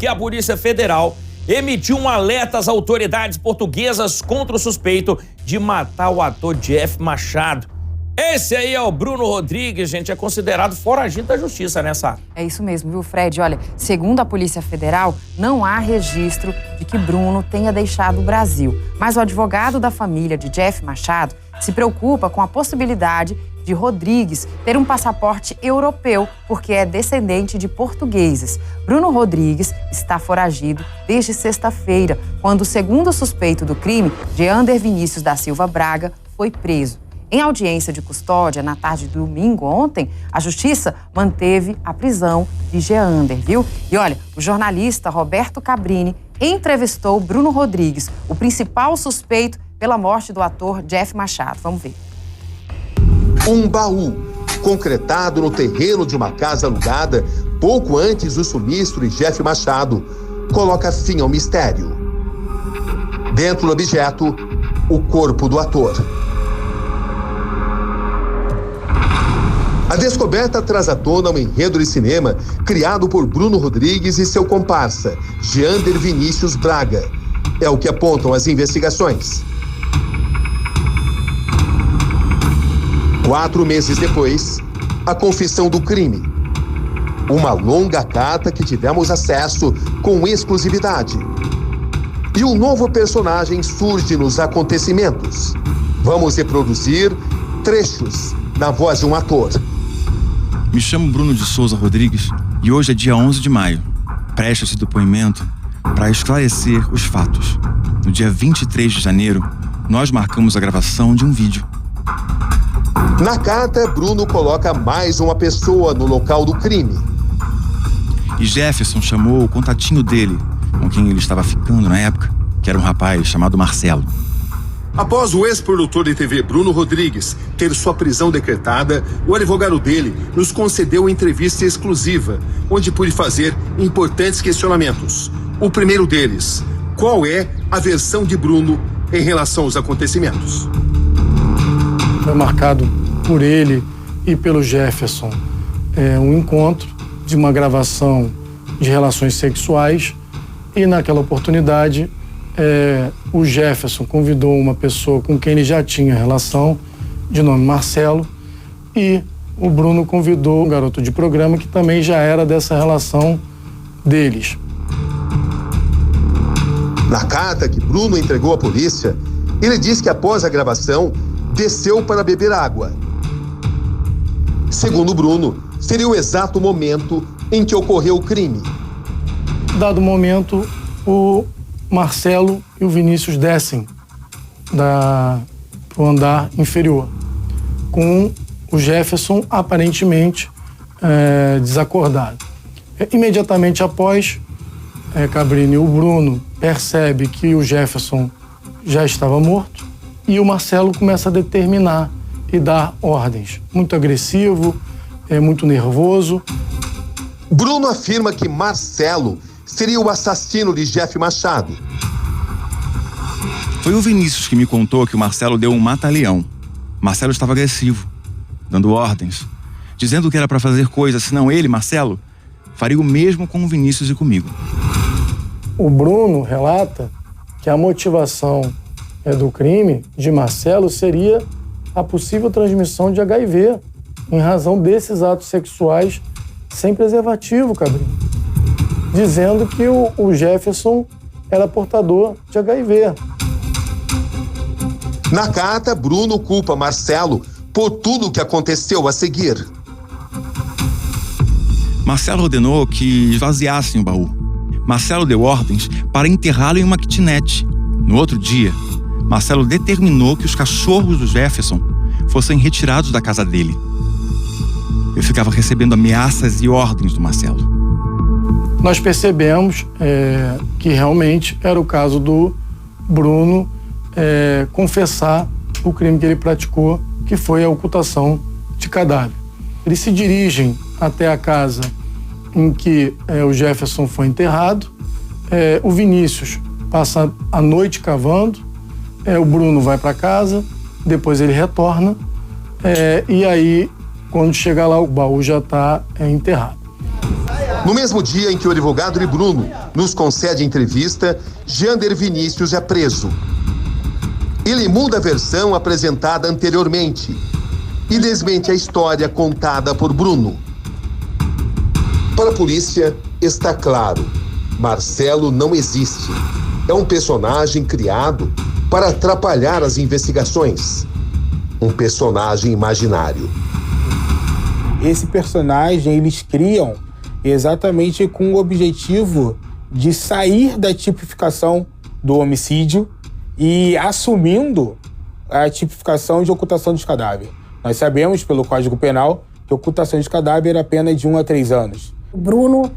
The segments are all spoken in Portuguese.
que a Polícia Federal emitiu um alerta às autoridades portuguesas contra o suspeito de matar o ator Jeff Machado. Esse aí é o Bruno Rodrigues, gente, é considerado foragido da justiça, né, Sá? É isso mesmo, viu, Fred? Olha, segundo a Polícia Federal, não há registro de que Bruno tenha deixado o Brasil. Mas o advogado da família de Jeff Machado se preocupa com a possibilidade de Rodrigues ter um passaporte europeu, porque é descendente de portugueses. Bruno Rodrigues está foragido desde sexta-feira, quando o segundo suspeito do crime, Jeander Vinícius da Silva Braga, foi preso. Em audiência de custódia, na tarde de domingo ontem, a Justiça manteve a prisão de Jeander, viu? E olha, o jornalista Roberto Cabrini entrevistou Bruno Rodrigues, o principal suspeito pela morte do ator Jeff Machado. Vamos ver. Um baú, concretado no terreno de uma casa alugada pouco antes do sumiço de Jeff Machado, coloca fim ao mistério. Dentro do objeto, o corpo do ator. A descoberta traz à tona um enredo de cinema criado por Bruno Rodrigues e seu comparsa, Jeander Vinícius Braga. É o que apontam as investigações. 4 meses depois, a confissão do crime. Uma longa carta que tivemos acesso com exclusividade. E um novo personagem surge nos acontecimentos. Vamos reproduzir trechos na voz de um ator. Me chamo Bruno de Souza Rodrigues e hoje é dia 11 de maio. Preste esse depoimento para esclarecer os fatos. No dia 23 de janeiro, nós marcamos a gravação de um vídeo. Na carta, Bruno coloca mais uma pessoa no local do crime. E Jefferson chamou o contatinho dele, com quem ele estava ficando na época, que era um rapaz chamado Marcelo. Após o ex-produtor de TV Bruno Rodrigues ter sua prisão decretada, o advogado dele nos concedeu entrevista exclusiva, onde pude fazer importantes questionamentos. O primeiro deles: qual é a versão de Bruno em relação aos acontecimentos? Foi marcado por ele e pelo Jefferson um encontro de uma gravação de relações sexuais e naquela oportunidade o Jefferson convidou uma pessoa com quem ele já tinha relação, de nome Marcelo, e o Bruno convidou um garoto de programa que também já era dessa relação deles. Na carta que Bruno entregou à polícia, ele diz que após a gravação, desceu para beber água. Segundo Bruno, seria o exato momento em que ocorreu o crime. Dado momento, o Marcelo e o Vinícius descem pro andar inferior, com o Jefferson aparentemente desacordado. Imediatamente após, Cabrini e o Bruno percebe que o Jefferson já estava morto e o Marcelo começa a determinar e dar ordens. Muito agressivo, muito nervoso. Bruno afirma que Marcelo seria o assassino de Jeff Machado. Foi o Vinícius que me contou que o Marcelo deu um mata-leão. Marcelo estava agressivo, dando ordens, dizendo que era para fazer coisas, senão ele, Marcelo, faria o mesmo com o Vinícius e comigo. O Bruno relata que a motivação do crime de Marcelo seria a possível transmissão de HIV, em razão desses atos sexuais sem preservativo, Cabrinho, dizendo que o Jefferson era portador de HIV. Na carta, Bruno culpa Marcelo por tudo o que aconteceu a seguir. Marcelo ordenou que esvaziassem o baú. Marcelo deu ordens para enterrá-lo em uma kitnet. No outro dia, Marcelo determinou que os cachorros do Jefferson fossem retirados da casa dele. Eu ficava recebendo ameaças e ordens do Marcelo. Nós percebemos que realmente era o caso do Bruno confessar o crime que ele praticou, que foi a ocultação de cadáver. Eles se dirigem até a casa em que o Jefferson foi enterrado. O Vinícius passa a noite cavando, o Bruno vai para casa, depois ele retorna, e aí, quando chega lá, o baú já está enterrado. No mesmo dia em que o advogado de Bruno nos concede entrevista, Jander Vinícius é preso. Ele muda a versão apresentada anteriormente e desmente a história contada por Bruno. Para a polícia, está claro, Marcelo não existe. É um personagem criado para atrapalhar as investigações. Um personagem imaginário. Esse personagem eles criam exatamente com o objetivo de sair da tipificação do homicídio e assumindo a tipificação de ocultação de cadáver. Nós sabemos pelo Código Penal que ocultação de cadáver era pena de 1 a 3 anos. O Bruno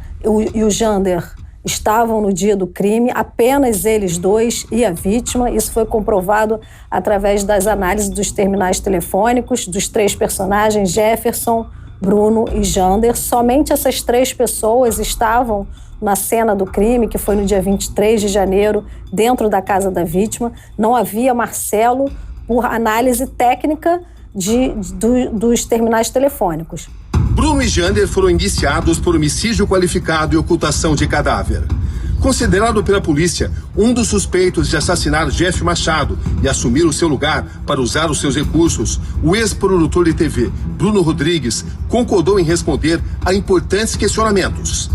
e o Jander estavam no dia do crime, apenas eles dois e a vítima. Isso foi comprovado através das análises dos terminais telefônicos dos 3 personagens, Jefferson, Bruno e Jander. Somente essas 3 pessoas estavam na cena do crime, que foi no dia 23 de janeiro, dentro da casa da vítima. Não havia Marcelo por análise técnica dos terminais telefônicos. Bruno e Jander foram indiciados por homicídio qualificado e ocultação de cadáver. Considerado pela polícia um dos suspeitos de assassinar Jeff Machado e assumir o seu lugar para usar os seus recursos, o ex-produtor de TV, Bruno Rodrigues, concordou em responder a importantes questionamentos.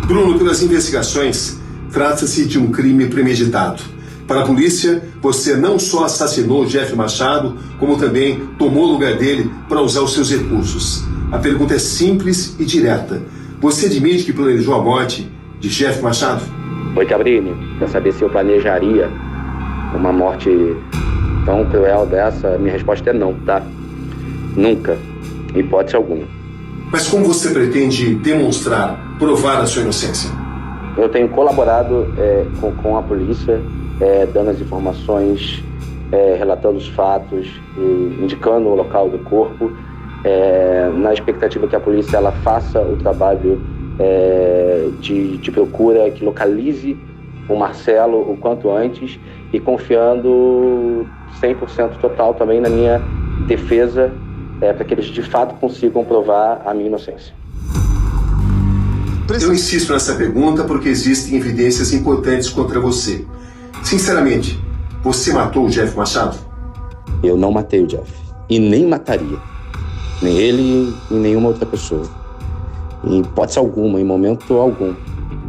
Bruno, pelas investigações, trata-se de um crime premeditado. Para a polícia, você não só assassinou Jeff Machado, como também tomou o lugar dele para usar os seus recursos. A pergunta é simples e direta. Você admite que planejou a morte de Jeff Machado? Oi, Cabrini. Para saber se eu planejaria uma morte tão cruel dessa, minha resposta é não, tá? Nunca. Em hipótese alguma. Mas como você pretende demonstrar, provar a sua inocência? Eu tenho colaborado com a polícia, dando as informações, relatando os fatos, indicando o local do corpo, na expectativa que a polícia ela faça o trabalho de procura, que localize o Marcelo o quanto antes e confiando 100% total também na minha defesa, para que eles de fato consigam provar a minha inocência. Eu insisto nessa pergunta porque existem evidências importantes contra você. Sinceramente, você matou o Jeff Machado? Eu não matei o Jeff. E nem mataria. Nem ele e nenhuma outra pessoa. Em hipótese alguma, em momento algum.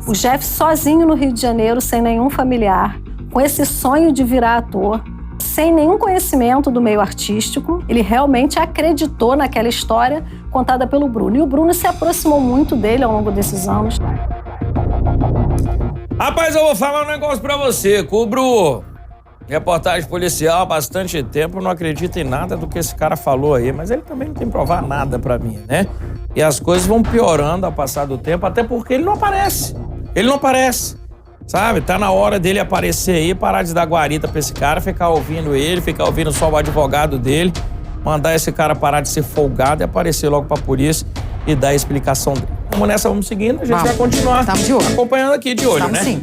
O Jeff sozinho no Rio de Janeiro, sem nenhum familiar, com esse sonho de virar ator, sem nenhum conhecimento do meio artístico, ele realmente acreditou naquela história contada pelo Bruno. E o Bruno se aproximou muito dele ao longo desses anos. Rapaz, eu vou falar um negócio pra você. Cubro reportagem policial há bastante tempo, não acredito em nada do que esse cara falou aí, mas ele também não tem que provar nada pra mim, né? E as coisas vão piorando ao passar do tempo, até porque ele não aparece. Ele não aparece, sabe? Tá na hora dele aparecer aí, parar de dar guarita pra esse cara, ficar ouvindo ele, ficar ouvindo só o advogado dele, mandar esse cara parar de ser folgado e aparecer logo pra polícia e dar a explicação dele. Vamos nessa, vamos seguindo, a gente vai continuar Estamos de olho. acompanhando aqui de olho, Estamos né? sim.